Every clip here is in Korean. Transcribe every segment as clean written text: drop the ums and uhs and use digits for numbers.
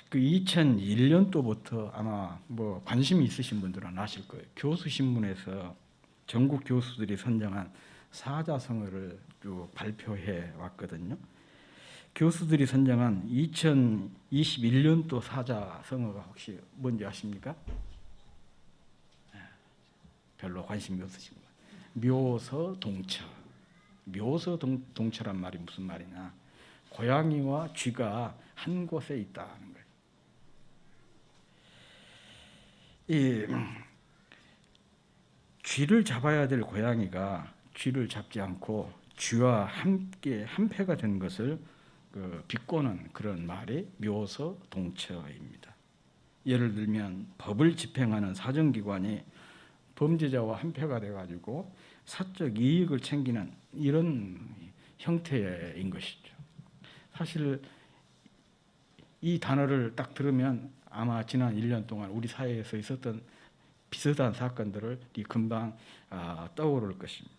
그 2001년도부터 아마 뭐 관심이 있으신 분들은 아실 거예요. 교수신문에서 전국 교수들이 선정한 사자성어를 쭉 발표해 왔거든요. 교수들이 선정한 2021년도 사자성어가 혹시 뭔지 아십니까? 별로 관심이 없으신 거예요. 묘서동처. 묘서동처란 말이 무슨 말이냐? 고양이와 쥐가 한 곳에 있다는 거예요. 이 쥐를 잡아야 될 고양이가 쥐를 잡지 않고 쥐와 함께 한패가 된 것을 비꼬는 그런 말이 묘서동처입니다. 예를 들면 법을 집행하는 사정기관이 범죄자와 한패가 돼가지고 사적 이익을 챙기는 이런 형태인 것이죠. 사실 이 단어를 딱 들으면 아마 지난 1년 동안 우리 사회에서 있었던 비슷한 사건들을 금방 떠오를 것입니다.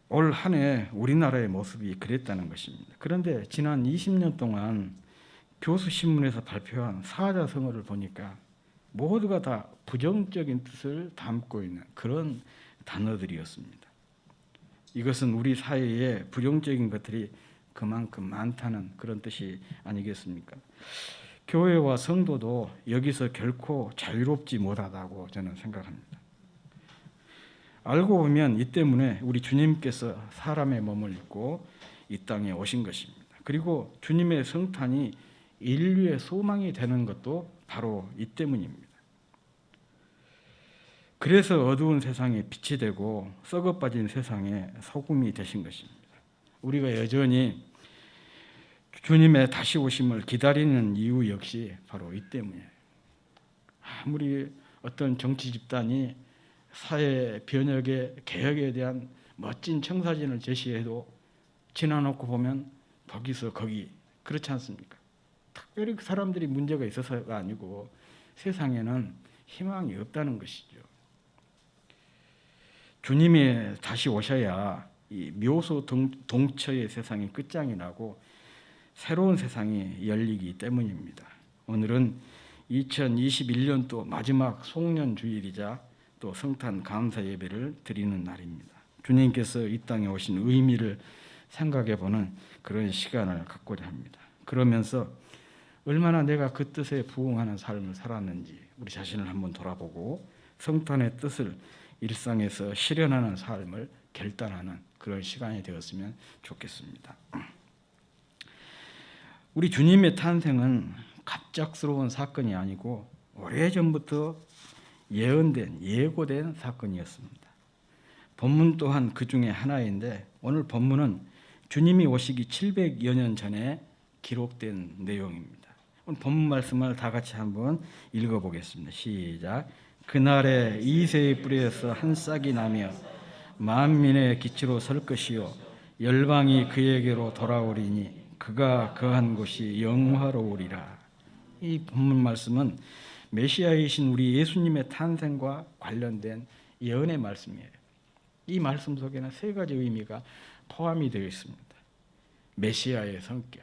올 한 해 우리나라의 모습이 그랬다는 것입니다. 그런데 지난 20년 동안 교수신문에서 발표한 사자성어를 보니까 모두가 다 부정적인 뜻을 담고 있는 그런 단어들이었습니다. 이것은 우리 사회에 부정적인 것들이 그만큼 많다는 그런 뜻이 아니겠습니까? 교회와 성도도 여기서 결코 자유롭지 못하다고 저는 생각합니다. 알고 보면 이 때문에 우리 주님께서 사람의 몸을 입고 이 땅에 오신 것입니다. 그리고 주님의 성탄이 인류의 소망이 되는 것도 바로 이 때문입니다. 그래서 어두운 세상에 빛이 되고 썩어 빠진 세상에 소금이 되신 것입니다. 우리가 여전히 주님의 다시 오심을 기다리는 이유 역시 바로 이 때문이에요. 아무리 어떤 정치 집단이 사회 변혁의 개혁에 대한 멋진 청사진을 제시해도 지나놓고 보면 거기서 거기 그렇지 않습니까? 특별히 그 사람들이 문제가 있어서가 아니고 세상에는 희망이 없다는 것이죠. 주님이 다시 오셔야 이 묘소 동처의 세상이 끝장이 나고 새로운 세상이 열리기 때문입니다. 오늘은 2021년도 마지막 송년주일이자 또 성탄 감사 예배를 드리는 날입니다. 주님께서 이 땅에 오신 의미를 생각해 보는 그런 시간을 갖고자 합니다. 그러면서 얼마나 내가 그 뜻에 부응하는 삶을 살았는지 우리 자신을 한번 돌아보고 성탄의 뜻을 일상에서 실현하는 삶을 결단하는 그런 시간이 되었으면 좋겠습니다. 우리 주님의 탄생은 갑작스러운 사건이 아니고 오래전부터 예고된 사건이었습니다. 본문 또한 그 중에 하나인데 오늘 본문은 주님이 오시기 700여 년 전에 기록된 내용입니다. 오늘 본문 말씀을 다 같이 한번 읽어보겠습니다. 시작. 그날에 이새의 뿌리에서 한 싹이 나며 만민의 기치로 설 것이요 열방이 그에게로 돌아오리니 그가 거한 곳이 영화로우리라. 이 본문 말씀은 메시아이신 우리 예수님의 탄생과 관련된 예언의 말씀이에요. 이 말씀 속에는 세 가지 의미가 포함이 되어 있습니다. 메시아의 성격,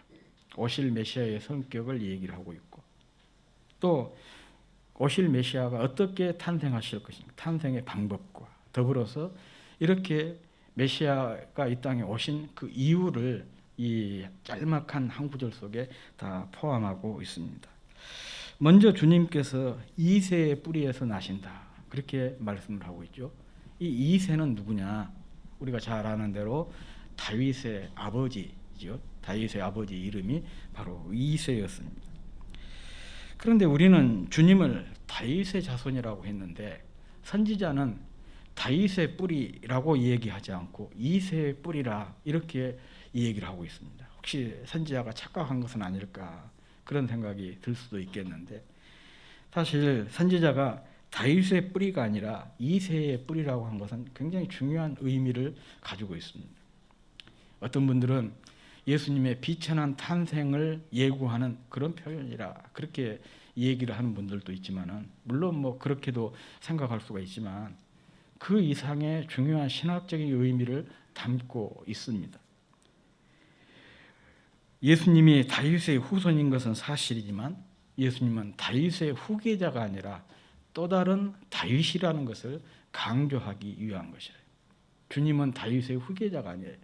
오실 메시아의 성격을 얘기를 하고 있고 또 오실 메시아가 어떻게 탄생하실 것인가, 탄생의 방법과 더불어서 이렇게 메시아가 이 땅에 오신 그 이유를 이 짤막한 한 구절 속에 다 포함하고 있습니다. 먼저 주님께서 이새의 뿌리에서 나신다 그렇게 말씀을 하고 있죠. 이 이새는 누구냐? 우리가 잘 아는 대로 다윗의 아버지죠. 다윗의 아버지 이름이 바로 이새였습니다. 그런데 우리는 주님을 다윗의 자손이라고 했는데 선지자는 다윗의 뿌리라고 얘기하지 않고 이새의 뿌리라 이렇게 얘기를 하고 있습니다. 혹시 선지자가 착각한 것은 아닐까 그런 생각이 들 수도 있겠는데 사실 선지자가 다윗의 뿌리가 아니라 이새의 뿌리라고 한 것은 굉장히 중요한 의미를 가지고 있습니다. 어떤 분들은 예수님의 비천한 탄생을 예고하는 그런 표현이라 그렇게 얘기를 하는 분들도 있지만은 물론 뭐 그렇게도 생각할 수가 있지만 그 이상의 중요한 신학적인 의미를 담고 있습니다. 예수님이 다윗의 후손인 것은 사실이지만 예수님은 다윗의 후계자가 아니라 또 다른 다윗이라는 것을 강조하기 위한 것이에요. 주님은 다윗의 후계자가 아니에요.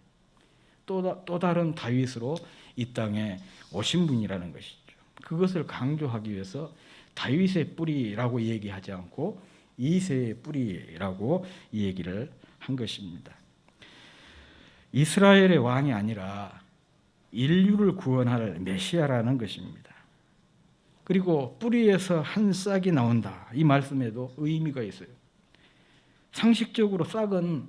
또 다른 다윗으로 이 땅에 오신 분이라는 것이죠. 그것을 강조하기 위해서 다윗의 뿌리라고 얘기하지 않고 이새의 뿌리라고 얘기를 한 것입니다. 이스라엘의 왕이 아니라 인류를 구원할 메시아라는 것입니다. 그리고 뿌리에서 한 싹이 나온다. 이 말씀에도 의미가 있어요. 상식적으로 싹은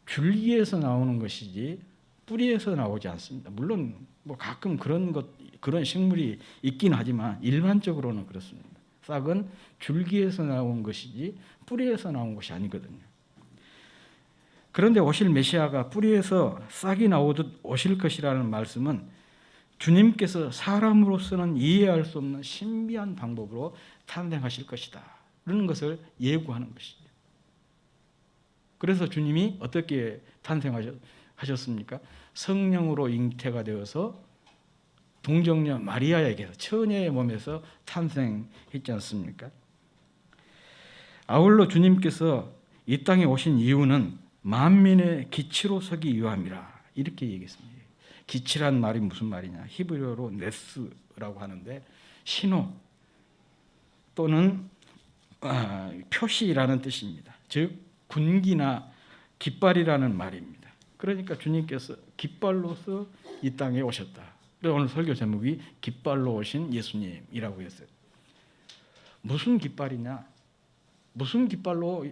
줄기에서 나오는 것이지 뿌리에서 나오지 않습니다. 물론 뭐 가끔 그런 식물이 있긴 하지만 일반적으로는 그렇습니다. 싹은 줄기에서 나온 것이지 뿌리에서 나온 것이 아니거든요. 그런데 오실 메시아가 뿌리에서 싹이 나오듯 오실 것이라는 말씀은 주님께서 사람으로서는 이해할 수 없는 신비한 방법으로 탄생하실 것이다. 그런 것을 예고하는 것이죠. 그래서 주님이 어떻게 탄생하셨습니까? 성령으로 잉태가 되어서 동정녀 마리아에게서 처녀의 몸에서 탄생했지 않습니까? 아울러 주님께서 이 땅에 오신 이유는 만민의 기치로 서기 위함이라 이렇게 얘기했습니다. 기치란 말이 무슨 말이냐? 히브리어로 네스라고 하는데 신호 또는 표시라는 뜻입니다. 즉 군기나 깃발이라는 말입니다. 그러니까 주님께서 깃발로서 이 땅에 오셨다. 그래서 오늘 설교 제목이 깃발로 오신 예수님이라고 했어요. 무슨 깃발이냐? 무슨 깃발로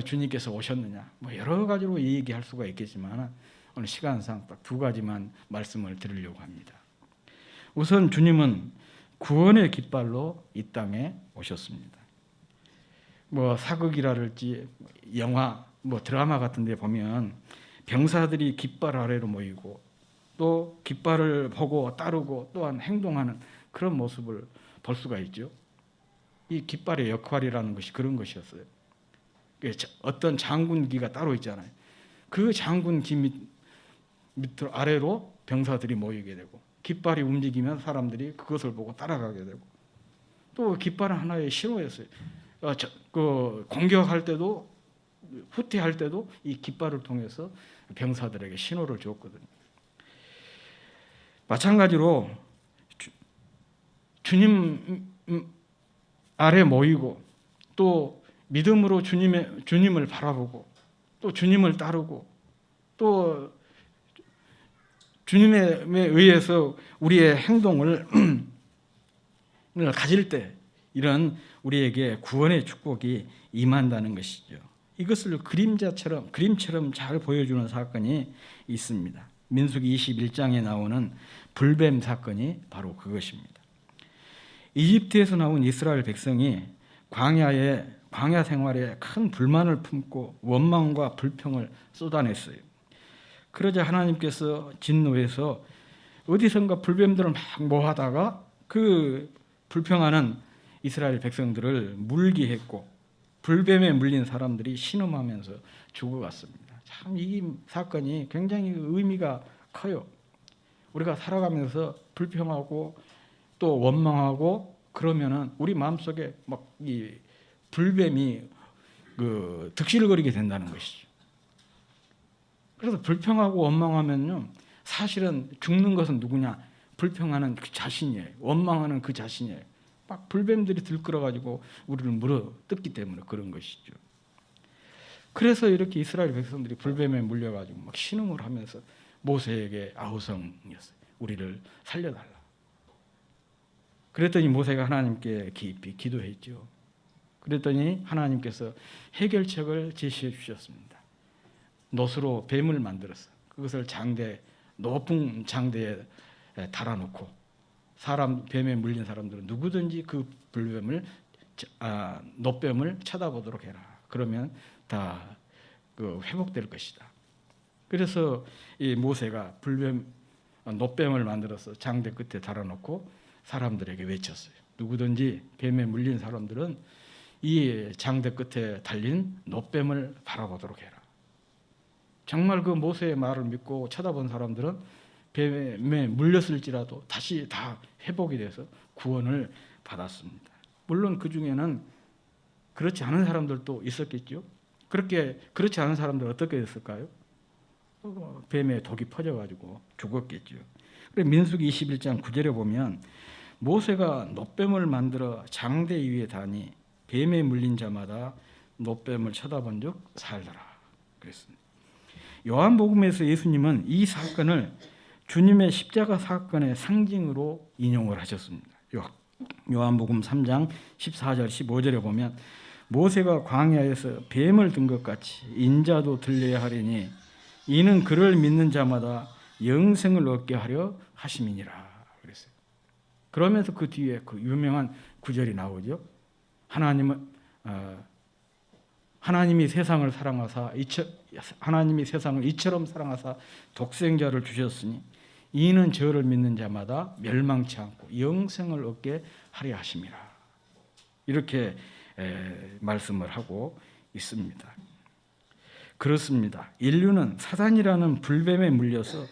주님께서 오셨느냐? 뭐 여러 가지로 얘기할 수가 있겠지만 오늘 시간상 딱 두 가지만 말씀을 드리려고 합니다. 우선 주님은 구원의 깃발로 이 땅에 오셨습니다. 뭐 사극이라든지 영화, 뭐 드라마 같은 데 보면 병사들이 깃발 아래로 모이고 또 깃발을 보고 따르고 또한 행동하는 그런 모습을 볼 수가 있죠. 이 깃발의 역할이라는 것이 그런 것이었어요. 어떤 장군기가 따로 있잖아요. 그 장군기 밑으로 아래로 병사들이 모이게 되고 깃발이 움직이면 사람들이 그것을 보고 따라가게 되고 또 깃발은 하나의 신호였어요. 공격할 때도 후퇴할 때도 이 깃발을 통해서 병사들에게 신호를 줬거든요. 마찬가지로 주님 아래 모이고 또 믿음으로 주님을 바라보고 또 주님을 따르고 또 주님에 의해서 우리의 행동을 가질 때 이런 우리에게 구원의 축복이 임한다는 것이죠. 이것을 그림처럼 잘 보여주는 사건이 있습니다. 민수기 21장에 나오는 불뱀 사건이 바로 그것입니다. 이집트에서 나온 이스라엘 백성이 광야 생활에 큰 불만을 품고 원망과 불평을 쏟아냈어요. 그러자 하나님께서 진노해서 어디선가 불뱀들을 막 모아다가 그 불평하는 이스라엘 백성들을 물게 했고 불뱀에 물린 사람들이 신음하면서 죽어갔습니다. 참 이 사건이 굉장히 의미가 커요. 우리가 살아가면서 불평하고 또 원망하고 그러면은 우리 마음속에 막 이 불뱀이 득실거리게 된다는 것이죠. 그래서 불평하고 원망하면요, 사실은 죽는 것은 누구냐? 불평하는 그 자신이에요. 원망하는 그 자신이에요. 막 불뱀들이 들끓어가지고 우리를 물어 뜯기 때문에 그런 것이죠. 그래서 이렇게 이스라엘 백성들이 불뱀에 물려가지고 막 신음을 하면서 모세에게 아우성이었어요. 우리를 살려달라. 그랬더니 모세가 하나님께 깊이 기도했죠. 그랬더니 하나님께서 해결책을 제시해 주셨습니다. 놋으로 뱀을 만들었어. 그것을 높은 장대에 달아놓고 뱀에 물린 사람들은 누구든지 그 놋뱀을 쳐다보도록 해라. 그러면 다 회복될 것이다. 그래서 이 모세가 놋뱀을 만들어서 장대 끝에 달아놓고 사람들에게 외쳤어요. 누구든지 뱀에 물린 사람들은 이 장대 끝에 달린 놋뱀을 바라보도록 해라. 정말 그 모세의 말을 믿고 쳐다본 사람들은 뱀에 물렸을지라도 다시 다 회복이 돼서 구원을 받았습니다. 물론 그 중에는 그렇지 않은 사람들도 있었겠죠. 그렇지 않은 사람들은 어떻게 됐을까요? 뱀에 독이 퍼져가지고 죽었겠죠. 그래 민수기 21장 9절에 보면 모세가 놋뱀을 만들어 장대 위에 다니 뱀에 물린 자마다 놋뱀을 쳐다본 적 살더라 그랬습니다. 요한복음에서 예수님은 이 사건을 주님의 십자가 사건의 상징으로 인용을 하셨습니다. 요한복음 3장 14절 15절에 보면 모세가 광야에서 뱀을 든 것 같이 인자도 들려야 하리니 이는 그를 믿는 자마다 영생을 얻게 하려 하심이니라 그랬어요. 그러면서 그 뒤에 그 유명한 구절이 나오죠. 하나님이 세상을 이처럼 사랑하사 독생자를 주셨으니 이는 저를 믿는 자마다 멸망치 않고 영생을 얻게 하려 하심이라. 이렇게 말씀을 하고 있습니다. 그렇습니다. 인류는 사단이라는 불뱀에 물려서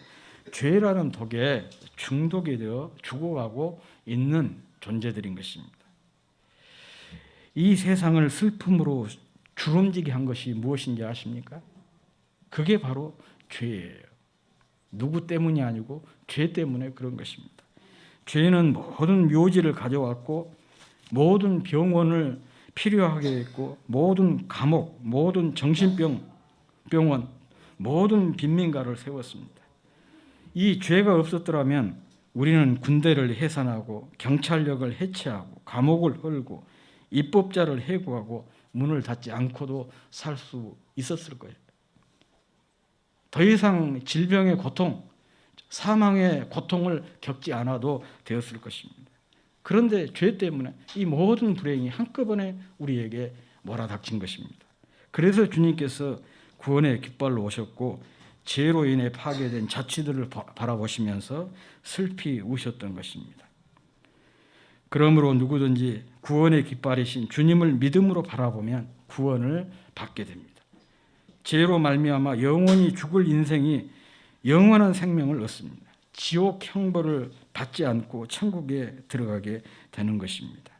죄라는 독에 중독이 되어 죽어가고 있는 존재들인 것입니다. 이 세상을 슬픔으로 주름지게 한 것이 무엇인지 아십니까? 그게 바로 죄예요. 누구 때문이 아니고 죄 때문에 그런 것입니다. 죄는 모든 묘지를 가져왔고 모든 병원을 필요하게 했고 모든 감옥, 모든 정신병원, 모든 빈민가를 세웠습니다. 이 죄가 없었더라면 우리는 군대를 해산하고 경찰력을 해체하고 감옥을 헐고 입법자를 해고하고 문을 닫지 않고도 살 수 있었을 거예요. 더 이상 질병의 고통, 사망의 고통을 겪지 않아도 되었을 것입니다. 그런데 죄 때문에 이 모든 불행이 한꺼번에 우리에게 몰아닥친 것입니다. 그래서 주님께서 구원의 깃발로 오셨고 죄로 인해 파괴된 자취들을 바라보시면서 슬피 우셨던 것입니다. 그러므로 누구든지 구원의 깃발이신 주님을 믿음으로 바라보면 구원을 받게 됩니다. 죄로 말미암아 영원히 죽을 인생이 영원한 생명을 얻습니다. 지옥 형벌을 받지 않고 천국에 들어가게 되는 것입니다.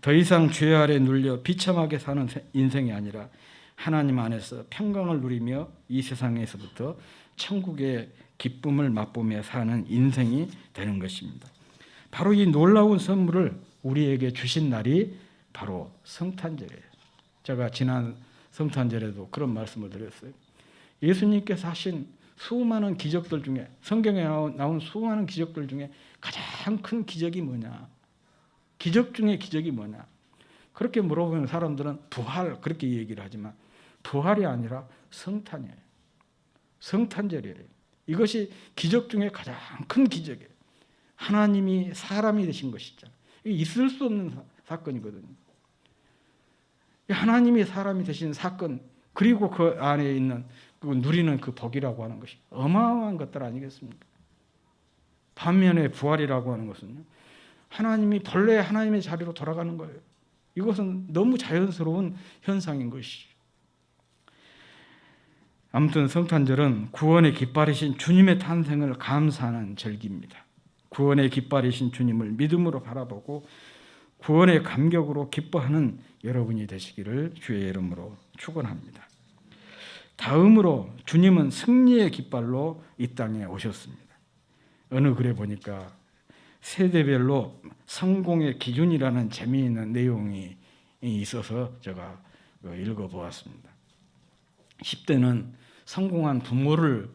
더 이상 죄 아래 눌려 비참하게 사는 인생이 아니라 하나님 안에서 평강을 누리며 이 세상에서부터 천국의 기쁨을 맛보며 사는 인생이 되는 것입니다. 바로 이 놀라운 선물을 우리에게 주신 날이 바로 성탄절이에요. 제가 지난 성탄절에도 그런 말씀을 드렸어요. 예수님께서 하신 수많은 기적들 중에 성경에 나온 수많은 기적들 중에 가장 큰 기적이 뭐냐? 기적 중에 기적이 뭐냐? 그렇게 물어보면 사람들은 부활 그렇게 얘기를 하지만 부활이 아니라 성탄이에요. 성탄절이에요. 이것이 기적 중에 가장 큰 기적이에요. 하나님이 사람이 되신 것이잖아요. 이게 있을 수 없는 사건이거든요. 하나님이 사람이 되신 사건 그리고 그 안에 있는 그 누리는 그 복이라고 하는 것이 어마어마한 것들 아니겠습니까? 반면에 부활이라고 하는 것은요. 하나님이 본래 하나님의 자리로 돌아가는 거예요. 이것은 너무 자연스러운 현상인 것이죠. 아무튼 성탄절은 구원의 깃발이신 주님의 탄생을 감사하는 절기입니다. 구원의 깃발이신 주님을 믿음으로 바라보고 구원의 감격으로 기뻐하는 여러분이 되시기를 주의 이름으로 축원합니다. 다음으로 주님은 승리의 깃발로 이 땅에 오셨습니다. 어느 글에 보니까 세대별로 성공의 기준이라는 재미있는 내용이 있어서 제가 읽어보았습니다. 10대는 성공한 부모를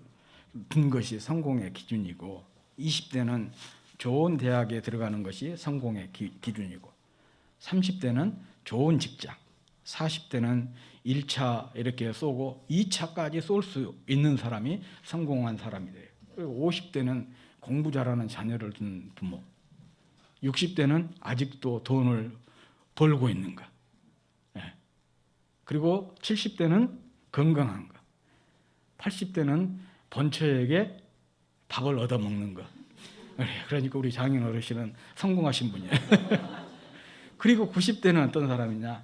둔 것이 성공의 기준이고 20대는 좋은 대학에 들어가는 것이 성공의 기준이고 30대는 좋은 직장, 40대는 1차 이렇게 쏘고 2차까지 쏠 수 있는 사람이 성공한 사람이 돼요. 그리고 50대는 공부 잘하는 자녀를 둔 부모, 60대는 아직도 돈을 벌고 있는가, 그리고 70대는 건강한가, 80대는 본처에게 밥을 얻어먹는 거. 그러니까 우리 장인 어르신은 성공하신 분이에요. 그리고 90대는 어떤 사람이냐?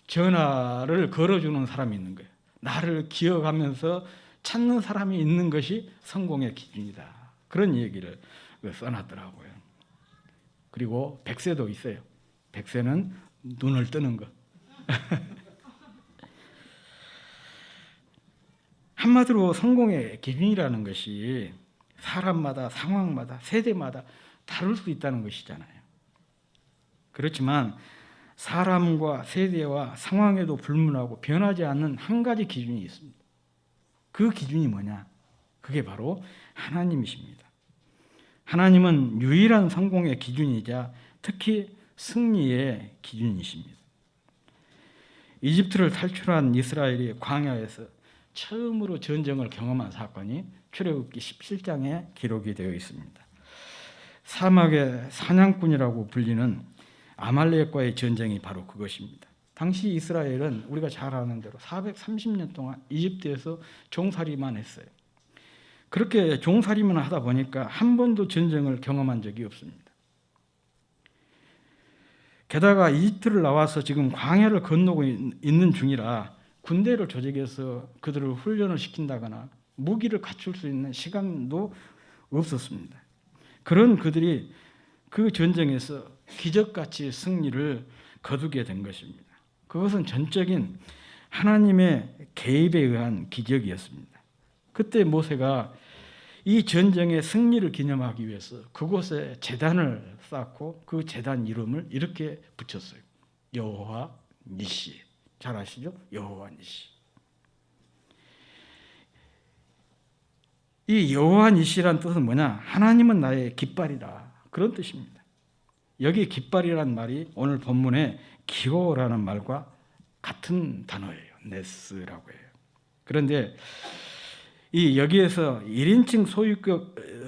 전화를 걸어주는 사람이 있는 거예요. 나를 기억하면서 찾는 사람이 있는 것이 성공의 기준이다. 그런 얘기를 써놨더라고요. 그리고 백세도 있어요. 백세는 눈을 뜨는 것. 한마디로 성공의 기준이라는 것이 사람마다, 상황마다, 세대마다 다를 수 있다는 것이잖아요. 그렇지만 사람과 세대와 상황에도 불문하고 변하지 않는 한 가지 기준이 있습니다. 그 기준이 뭐냐? 그게 바로 하나님이십니다. 하나님은 유일한 성공의 기준이자 특히 승리의 기준이십니다. 이집트를 탈출한 이스라엘이 광야에서 처음으로 전쟁을 경험한 사건이 출애굽기 17장에 기록이 되어 있습니다. 사막의 사냥꾼이라고 불리는 아말렉과의 전쟁이 바로 그것입니다. 당시 이스라엘은 우리가 잘 아는 대로 430년 동안 이집트에서 종살이만 했어요. 그렇게 종살이만 하다 보니까 한 번도 전쟁을 경험한 적이 없습니다. 게다가 이집트를 나와서 지금 광야를 건너고 있는 중이라 군대를 조직해서 그들을 훈련을 시킨다거나 무기를 갖출 수 있는 시간도 없었습니다. 그런 그들이 그 전쟁에서 기적같이 승리를 거두게 된 것입니다. 그것은 전적인 하나님의 개입에 의한 기적이었습니다. 그때 모세가 이 전쟁의 승리를 기념하기 위해서 그곳에 제단을 쌓고 그 제단 이름을 이렇게 붙였어요. 여호와 니시. 잘 아시죠? 여호와 니시. 이 여호와 니시란 뜻은 뭐냐? 하나님은 나의 깃발이라. 그런 뜻입니다. 여기 깃발이란 말이 오늘 본문의 기호라는 말과 같은 단어예요. 네스라고 해요. 그런데 이 여기에서 1인칭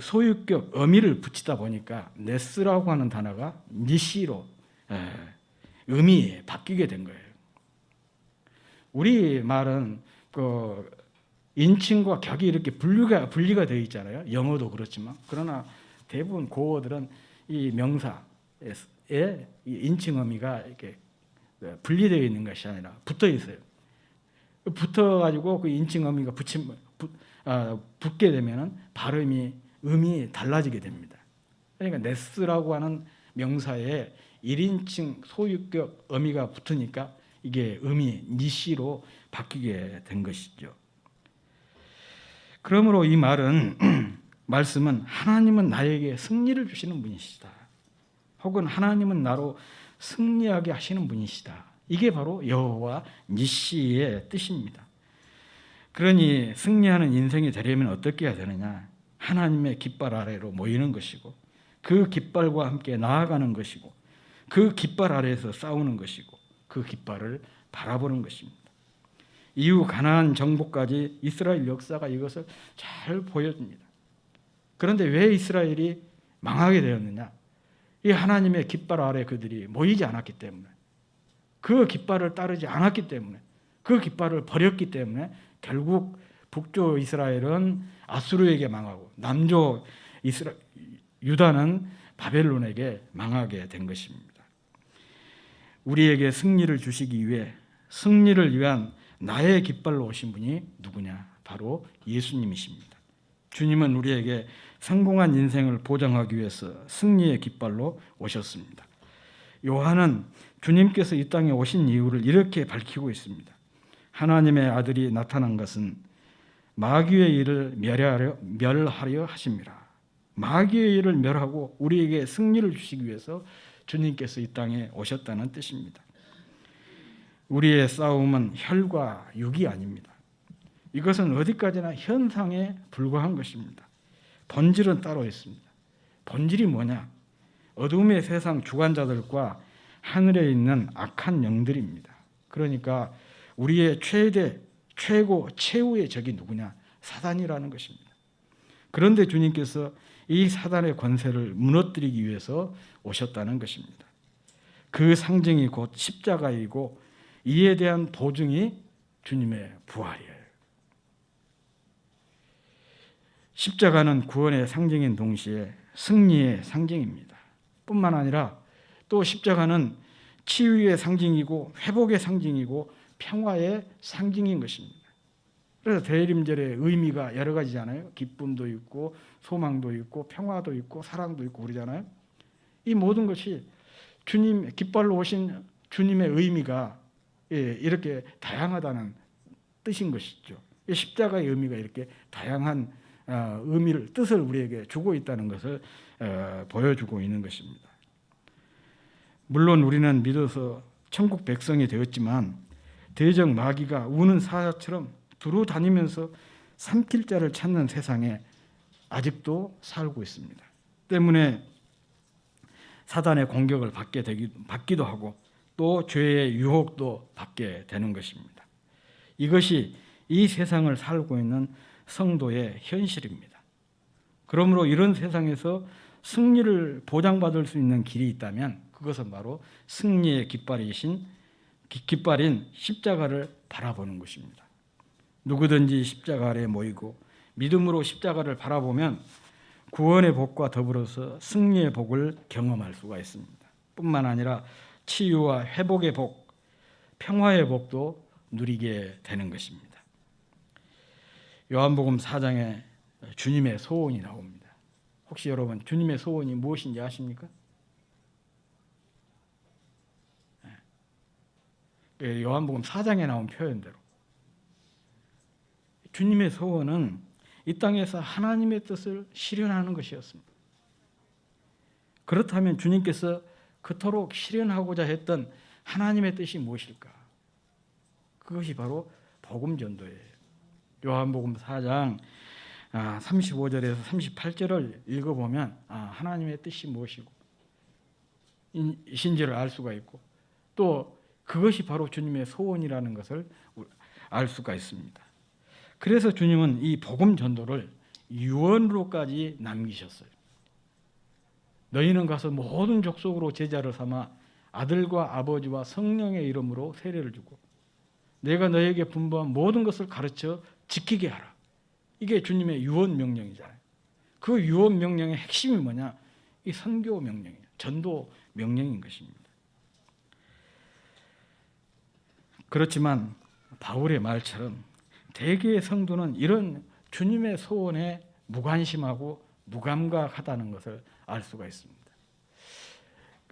소유격 어미를 붙이다 보니까 네스라고 하는 단어가 니시로 의미 바뀌게 된 거예요. 우리 말은 그 인칭과 격이 이렇게 분리가 되어 있잖아요. 영어도 그렇지만. 그러나 대부분 고어들은 이 명사의 인칭 어미가 이렇게 분리되어 있는 것이 아니라 붙어 있어요. 붙어가지고 그 인칭 어미가 붙게 되면은 발음이 음이 달라지게 됩니다. 그러니까 네스라고 하는 명사에 1인칭 소유격 어미가 붙으니까 이게 음이 니시로 바뀌게 된 것이죠. 그러므로 이 말씀은 하나님은 나에게 승리를 주시는 분이시다. 혹은 하나님은 나로 승리하게 하시는 분이시다. 이게 바로 여호와 니시의 뜻입니다. 그러니 승리하는 인생이 되려면 어떻게 해야 되느냐? 하나님의 깃발 아래로 모이는 것이고 그 깃발과 함께 나아가는 것이고 그 깃발 아래에서 싸우는 것이고 그 깃발을 바라보는 것입니다. 이후 가나안 정복까지 이스라엘 역사가 이것을 잘 보여줍니다. 그런데 왜 이스라엘이 망하게 되었느냐? 이 하나님의 깃발 아래 그들이 모이지 않았기 때문에, 그 깃발을 따르지 않았기 때문에, 그 깃발을 버렸기 때문에 결국 북조 이스라엘은 아수르에게 망하고 남조 유다는 바벨론에게 망하게 된 것입니다. 우리에게 승리를 주시기 위해 승리를 위한 나의 깃발로 오신 분이 누구냐? 바로 예수님이십니다. 주님은 우리에게 성공한 인생을 보장하기 위해서 승리의 깃발로 오셨습니다. 요한은 주님께서 이 땅에 오신 이유를 이렇게 밝히고 있습니다. 하나님의 아들이 나타난 것은 마귀의 일을 멸하려 하심이라. 마귀의 일을 멸하고 우리에게 승리를 주시기 위해서 주님께서 이 땅에 오셨다는 뜻입니다. 우리의 싸움은 혈과 육이 아닙니다. 이것은 어디까지나 현상에 불과한 것입니다. 본질은 따로 있습니다. 본질이 뭐냐? 어둠의 세상 주관자들과 하늘에 있는 악한 영들입니다. 그러니까 우리의 최고, 최후의 적이 누구냐? 사단이라는 것입니다. 그런데 주님께서 이 사단의 권세를 무너뜨리기 위해서 오셨다는 것입니다. 그 상징이 곧 십자가이고 이에 대한 보증이 주님의 부활이에요. 십자가는 구원의 상징인 동시에 승리의 상징입니다. 뿐만 아니라 또 십자가는 치유의 상징이고 회복의 상징이고 평화의 상징인 것입니다. 그래서 대림절의 의미가 여러 가지잖아요. 기쁨도 있고 소망도 있고 평화도 있고 사랑도 있고 그러잖아요. 이 모든 것이 주님 깃발로 오신 주님의 의미가 이렇게 다양하다는 뜻인 것이죠. 십자가의 의미가 이렇게 다양한 뜻을 우리에게 주고 있다는 것을 보여주고 있는 것입니다. 물론 우리는 믿어서 천국 백성이 되었지만 대적 마귀가 우는 사자처럼 두루 다니면서 삼킬 자를 찾는 세상에 아직도 살고 있습니다. 때문에 사단의 공격을 받기도 하고 또 죄의 유혹도 받게 되는 것입니다. 이것이 이 세상을 살고 있는 성도의 현실입니다. 그러므로 이런 세상에서 승리를 보장받을 수 있는 길이 있다면 그것은 바로 승리의 깃발인 십자가를 바라보는 것입니다. 누구든지 십자가 아래 모이고 믿음으로 십자가를 바라보면 구원의 복과 더불어서 승리의 복을 경험할 수가 있습니다. 뿐만 아니라 치유와 회복의 복, 평화의 복도 누리게 되는 것입니다. 요한복음 4장에 주님의 소원이 나옵니다. 혹시 여러분 주님의 소원이 무엇인지 아십니까? 요한복음 4장에 나온 표현대로 주님의 소원은 이 땅에서 하나님의 뜻을 실현하는 것이었습니다. 그렇다면 주님께서 그토록 실현하고자 했던 하나님의 뜻이 무엇일까? 그것이 바로 복음 전도예요. 요한복음 4장 35절에서 38절을 읽어보면 하나님의 뜻이 무엇이고 신지를 알 수가 있고 또 그것이 바로 주님의 소원이라는 것을 알 수가 있습니다. 그래서 주님은 이 복음 전도를 유언으로까지 남기셨어요. 너희는 가서 모든 족속으로 제자를 삼아 아들과 아버지와 성령의 이름으로 세례를 주고 내가 너희에게 분부한 모든 것을 가르쳐 지키게 하라. 이게 주님의 유언 명령이잖아요. 그 유언 명령의 핵심이 뭐냐? 이 선교 명령이에요. 전도 명령인 것입니다. 그렇지만 바울의 말처럼 대개의 성도는 이런 주님의 소원에 무관심하고 무감각하다는 것을 알 수가 있습니다.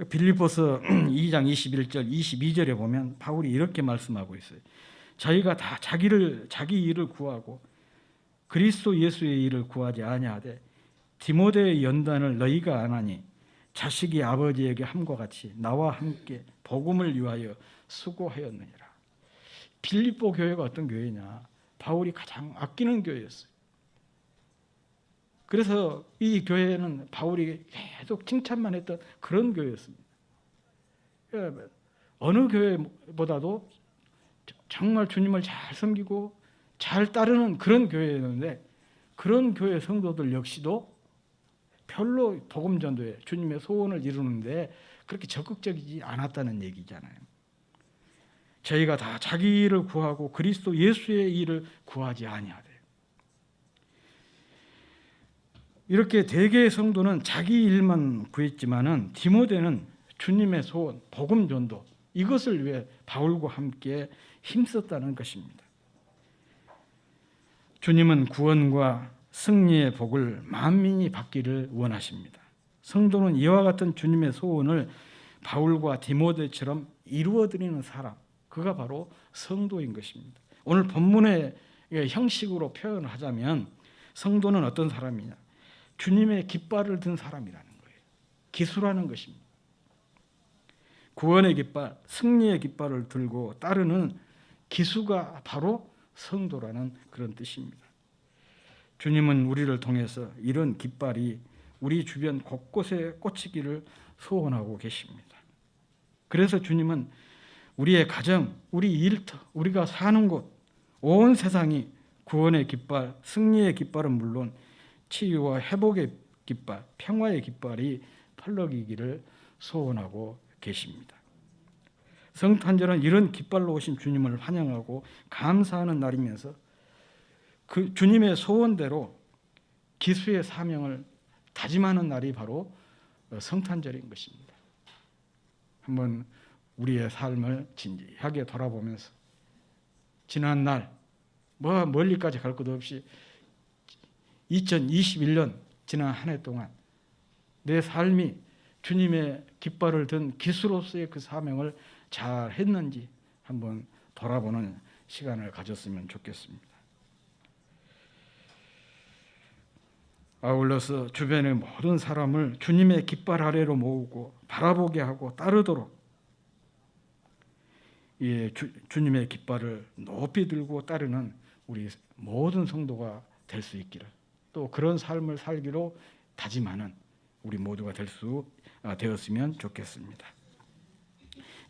빌립보서 2장 21절 22절에 보면 바울이 이렇게 말씀하고 있어요. 자기가 다 자기 일을 구하고 그리스도 예수의 일을 구하지 아니하되 디모데의 연단을 너희가 안 하니 자식이 아버지에게 함과 같이 나와 함께 복음을 위하여 수고하였느니라. 빌립보 교회가 어떤 교회냐? 바울이 가장 아끼는 교회였어요. 그래서 이 교회는 바울이 계속 칭찬만 했던 그런 교회였습니다. 어느 교회보다도 정말 주님을 잘 섬기고 잘 따르는 그런 교회였는데 그런 교회 성도들 역시도 별로 복음 전도에 주님의 소원을 이루는데 그렇게 적극적이지 않았다는 얘기잖아요. 저희가 다 자기 일을 구하고 그리스도 예수의 일을 구하지 아니하되 이렇게 대개의 성도는 자기 일만 구했지만은 디모데는 주님의 소원, 복음 전도 이것을 위해 바울과 함께 힘썼다는 것입니다. 주님은 구원과 승리의 복을 만민이 받기를 원하십니다. 성도는 이와 같은 주님의 소원을 바울과 디모데처럼 이루어드리는 사람, 그가 바로 성도인 것입니다. 오늘 본문의 형식으로 표현을 하자면 성도는 어떤 사람이냐? 주님의 깃발을 든 사람이라는 거예요. 기수라는 것입니다. 구원의 깃발, 승리의 깃발을 들고 따르는 기수가 바로 성도라는 그런 뜻입니다. 주님은 우리를 통해서 이런 깃발이 우리 주변 곳곳에 꽂히기를 소원하고 계십니다. 그래서 주님은 우리의 가정, 우리 일터, 우리가 사는 곳, 온 세상이 구원의 깃발, 승리의 깃발은 물론 치유와 회복의 깃발, 평화의 깃발이 펄럭이기를 소원하고 계십니다. 성탄절은 이런 깃발로 오신 주님을 환영하고 감사하는 날이면서 그 주님의 소원대로 기수의 사명을 다짐하는 날이 바로 성탄절인 것입니다. 한번 우리의 삶을 진지하게 돌아보면서 지난 날 뭐 멀리까지 갈 것도 없이 2021년 지난 한 해 동안 내 삶이 주님의 깃발을 든 기수로서의 그 사명을 잘 했는지 한번 돌아보는 시간을 가졌으면 좋겠습니다. 아울러서 주변의 모든 사람을 주님의 깃발 아래로 모으고 바라보게 하고 따르도록 주님의 깃발을 높이 들고 따르는 우리 모든 성도가 될 수 있기를, 또 그런 삶을 살기로 다짐하는 우리 모두가 되었으면 좋겠습니다.